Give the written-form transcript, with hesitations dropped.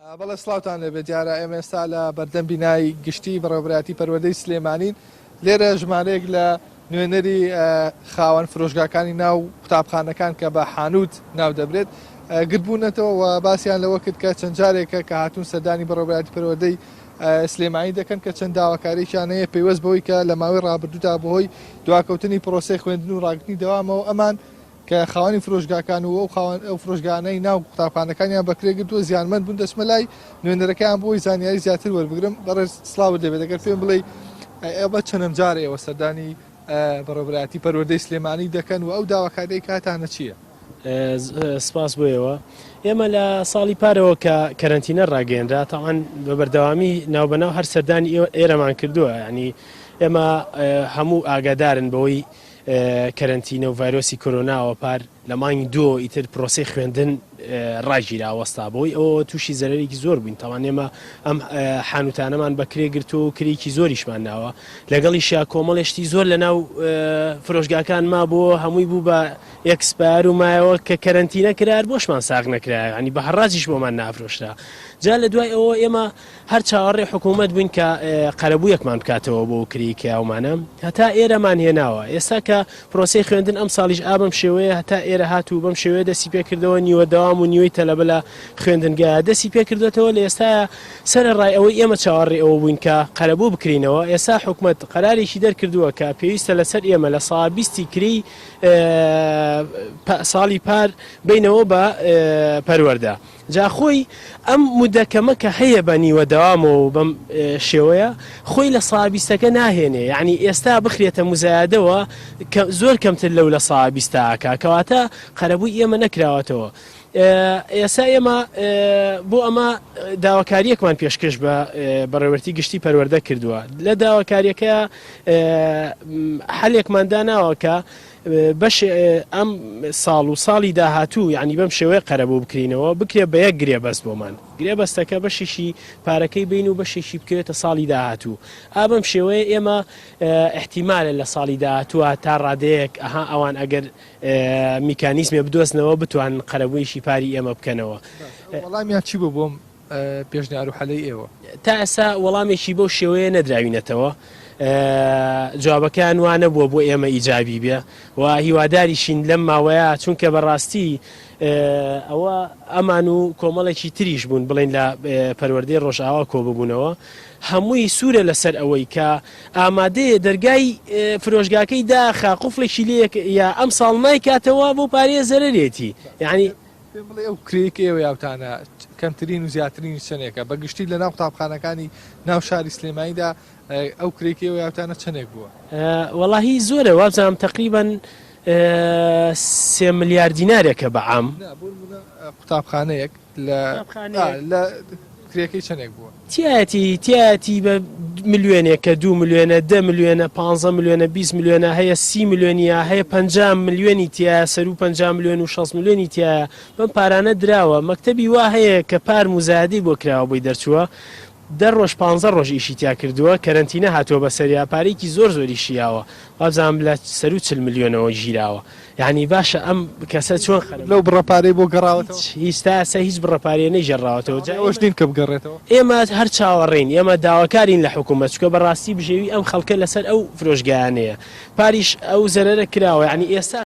بەڵێ سڵاوتان لەبێت دیارە ئێمە ئێستا لە بەردەم بینایی گشتی بەڕێوەبەتی پەروەردەی سلێمانین لێرە ژمارەیەک لە نوێنەری خاوەن فرۆشگاکانی ناو قوتابخانەکان کە بە حانوت ناو دەبرێت گربوونەتەوە و باسییان لەوە کرد کە چەند جارێکە کە هاتوون سەردانی بەڕێوەبەتی پەروەردەی سلێمانی دەکەن کە چەند داواکاریشیان هەیە پێوەست بەوەی کە لە ماوەی ڕابردوودا بەهۆی دواکەوتنی پرۆسەی خوێندن و ڕاگرتنی دەوامەوە ئەمان کە خاوەنی فرۆشگاکان و ئەو فرۆشگانەی ناو قوتابخانەکانیان بەکرێگرتووە زیانمەند بوون دەچمە لای نوێنەرەکەیان بۆی زانیاری زیاتر وەربگرم بەڕێز سڵاو دەبێت دەگەر پێم بڵێ ئێوە چەندەم جارە ئێوە سەردانی بەڕێوەبەتی پەروەردەی سلێمانی دەکەن و ئەو داواکاریەی کاتانە چییە؟ سپاس بۆیەوە ئێمە لە ساڵی پارەوە کە کەرەنتینە ڕاگەێنرا تاوان بە بەردەوامی ناوبەناو هەر سەردانی ئێرەمان کردووە ینی ئێمە هەموو ئاگادارن بەوەی کەرەنتینە و ڤایرۆسی کۆرۆناوە پار لە مانگی دووە ئیتر پرۆسی خوێندن ڕاگیرا وەستا بۆی ئەوە تووشی زەرەرێکی زۆر بووین تاوان ئێمە ئەم حانوتانەمان بەکرێ گرتو و کرێکی زۆریشمان ناوە لەگەڵیشیا کۆمەڵێشتی زۆر لە ناو فرۆشگاکان ما بۆ هەمووی بوو بە ئەکسپار و مایەوە کە کەرەنتینە کرار بۆشمان ساغ نەکرا ینی بە هەڕاجیش بۆمان نافرۆشرا جا لە دوای ئەوە ئێمە هەر چاوەڕێ حکوومەت بووین کە قەرەبوویەکمان بکاتەوە بۆ کریکە ئەومانە هەتا ئێرەمان هێناوە ئێستا کە پرۆسی خوێندن ئەم ساڵیش ئابم شێوەیە هەتا ئێرە هاتوو بەم شێوەیە دەسی پێکردەوە نیوە دەوام و نیوەی تەلەبە لە خوێندنگایە دەسی پێکردێتەوە لە ئێستا سەرڕای ئەوەی ئێمە چاوەڕێ ئەوە بووین کە قەرەبوو بکرینەوە ئێستا حکوومەت قەرارێکی دەرکردووە کە پێویستە لەسەر ئێمە لە ساڵ 20 کری ساڵی پار بینەوە بە پەروەردە جا خۆی ئەم مودەکەمە کە هەیە بە نیوە دەوامەوە بەم شێوەیە خۆی لە ساڵ 20ەکە ناهێنێ یعنی ئێستا بخرێتە مزایدەوە زۆر کەمتر لەو لە ساڵ 20ەکە کەواتە قەرەبووی ئێمە نەکراوەتەوە ئێستا ئێمە بۆ ئەمە داواکاریەکمان پێشکەش بە بەڕێوەبەتی گشتی پەروەردە کردووە لە داواکاریەکە حەلێکمان داناوە کە بەش ئەم ساڵ و ساڵی داهاتوو یعنی بەم شێوەیە قەرەبوو بکرینەوە بکرێ بە یەک گرێبەست بۆمان گرێبەستەکە بەشێکی پارەکەی بین و بەشێکی بکرێتە ساڵی داهاتوو ئابم شێوەیە ئێمە احتیمالە لە ساڵی داهاتووە تا ڕادەیەک ئەها ئەوان ئەگەر میکانیزمێ بدۆستنەوە بتوان قەرەبوویشی پاری ئێمە بکەنەوە وەڵامیان چی بوو بۆم پێشنیار و حەلەی ئێوە تا ئێستا وەڵامێکی بەو شێوەیە نەدراوینەتەوە جوابەکان وانە بووە بۆ ئێمە ئیجابی بێ و هیواداریشین لەم ماوەیە چونکە بەڕاستی ئەوە ئەمان و کۆمەڵێکی تریش بوون بڵێن لە پەروەردەی ڕۆژئاوا کۆببوونەوە هەمووی سوورە لەسەر ئەوەی کە ئامادەیە دەرگای فرۆشگاکەی داخا قوفڵێکی لێ یا ئەم ساڵ مای کاتەوە بۆ پارێ زەرەرێتی یعنی پێم بڵێ ئەو کرێک ئێوە یاوتانە کەمترین و زیاترین چەندێکە بەگشتی لە ناو قوتابخانەکانی ناو شاری سلێمانیدا ئەو کرێکی ئێوە یاوتانە چەندێک بووە؟ وەڵاهی زۆرە وابزانم تقریباً 3 ملیار دینارێکە بەعام قوتابخانەیەک لە کرێکەی چەندێک بووە؟ تایەتی بە ملیۆنێکە 2 ملیۆنە 10 ملیۆنە 15 ملیۆنە 20 ملیۆنە هەیە 30 ملیۆنیە هەیە 50 ملیۆنی تایە سەر و 50 ملیۆن و 6 ملیۆنی تایە بەم پارانە دراوە مەکتەبی وا هەیە کە پار مزایدەی بۆ کراوە بۆی دەرچووە 10 ڕۆژ 15 ڕۆژ ئیشی تیا کردووە کەرەنتینە هاتووە بە سەریا پارێکی زۆری شیاوە وابزانم لە سەر و 40 ملیۆنەوە ژیراوە یعنی باشە ئەم کەسە چۆن لەو بڕەپارەی بۆ گەڕاوەتەوە هیچ بڕەپارێ نەیژێڕاوەتەوە جاوەش نین کە بگەڕێتەوە ئێمە هەر چاوەڕێین ئێمە داواکارین لە حکوومەت چکە بەڕاستی بژێوی ئەم خەڵکە لەسەر ئەو فرۆشگایانەیە پاریش ئەو زەرەرە کراوە یعنی ئێستا